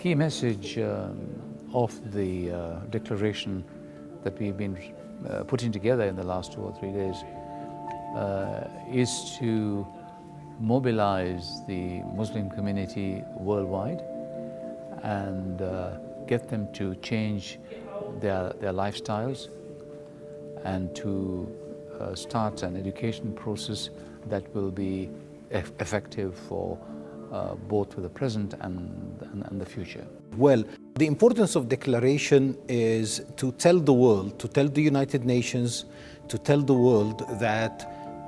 key message of the declaration that we've been putting together in the last 2 or 3 days is to mobilize the Muslim community worldwide and get them to change their lifestyles and to start an education process that will be effective for both for the present and the future. Well, the importance of declaration is to tell the world, to tell the United Nations, to tell the world that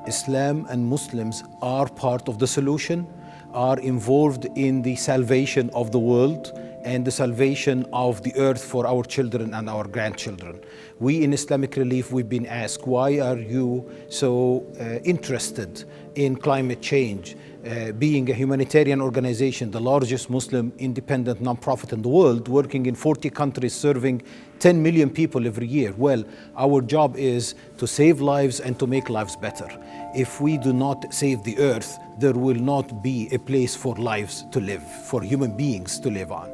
Islam and Muslims are part of the solution, are involved in the salvation of the world and the salvation of the earth for our children and our grandchildren. We in Islamic Relief, we've been asked, why are you so interested in climate change? Being a humanitarian organization, the largest Muslim independent nonprofit in the world, working in 40 countries, serving 10 million people every year. Well, our job is to save lives and to make lives better. If we do not save the earth, there will not be a place for lives to live, for human beings to live on.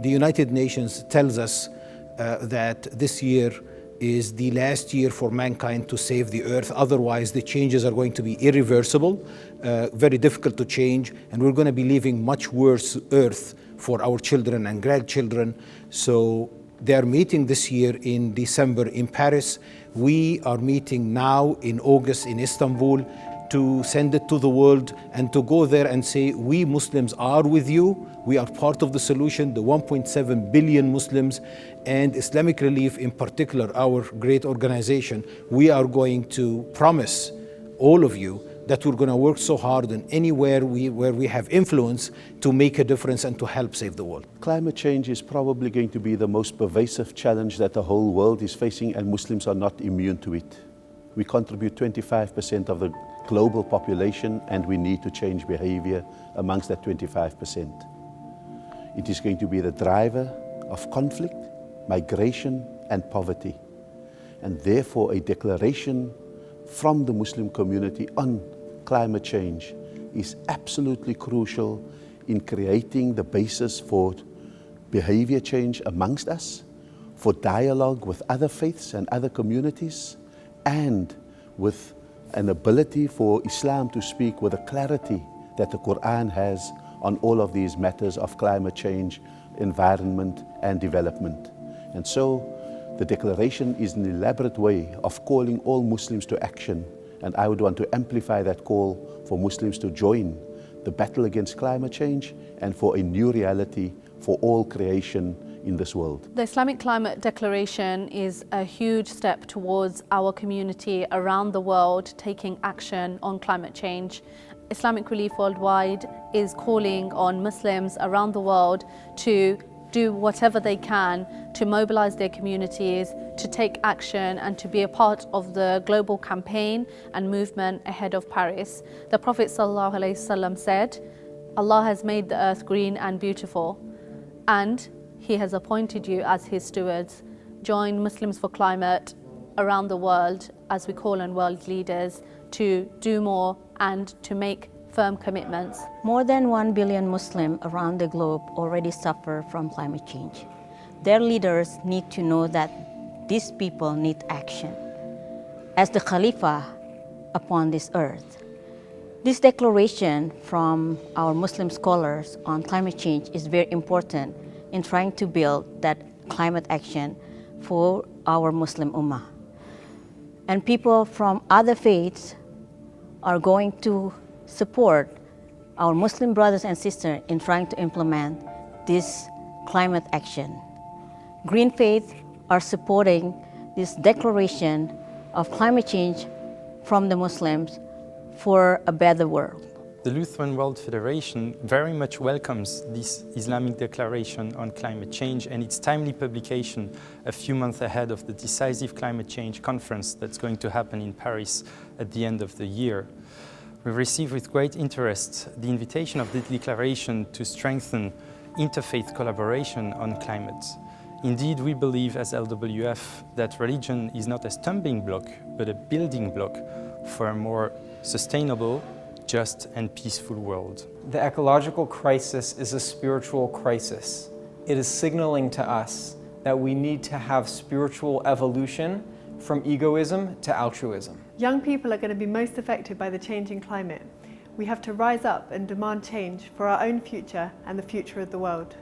The United Nations tells us that this year is the last year for mankind to save the earth. Otherwise, the changes are going to be irreversible, very difficult to change, and we're going to be leaving much worse earth for our children and grandchildren. So they are meeting this year in December in Paris. We are meeting now in August in Istanbul to send it to the world and to go there and say, we Muslims are with you. We are part of the solution, the 1.7 billion Muslims, and Islamic Relief in particular, our great organization. We are going to promise all of you that we're going to work so hard in anywhere where we have influence to make a difference and to help save the world. Climate change is probably going to be the most pervasive challenge that the whole world is facing, and Muslims are not immune to it. We contribute 25% of the global population, and we need to change behavior amongst that 25%. It is going to be the driver of conflict, migration, and poverty. And therefore, a declaration from the Muslim community on climate change is absolutely crucial in creating the basis for behavior change amongst us, for dialogue with other faiths and other communities, and with an ability for Islam to speak with a clarity that the Quran has on all of these matters of climate change, environment, and development. And so the declaration is an elaborate way of calling all Muslims to action, and I would want to amplify that call for Muslims to join the battle against climate change and for a new reality for all creation in this world. The Islamic Climate Declaration is a huge step towards our community around the world taking action on climate change. Islamic Relief Worldwide is calling on Muslims around the world to do whatever they can to mobilize their communities, to take action and to be a part of the global campaign and movement ahead of Paris. The Prophet ﷺ said, Allah has made the earth green and beautiful, and He has appointed you as His stewards. Join Muslims for Climate around the world as we call on world leaders to do more and to make firm commitments. More than 1 billion Muslims around the globe already suffer from climate change. Their leaders need to know that these people need action. As the Khalifa upon this earth, this declaration from our Muslim scholars on climate change is very important in trying to build that climate action for our Muslim Ummah. And people from other faiths are going to support our Muslim brothers and sisters in trying to implement this climate action. Green Faith are supporting this declaration of climate change from the Muslims for a better world. The Lutheran World Federation very much welcomes this Islamic Declaration on climate change and its timely publication a few months ahead of the decisive climate change conference that's going to happen in Paris at the end of the year. We receive with great interest the invitation of the declaration to strengthen interfaith collaboration on climate. Indeed, we believe as LWF that religion is not a stumbling block, but a building block for a more sustainable, just and peaceful world. The ecological crisis is a spiritual crisis. It is signaling to us that we need to have spiritual evolution from egoism to altruism. Young people are going to be most affected by the changing climate. We have to rise up and demand change for our own future and the future of the world.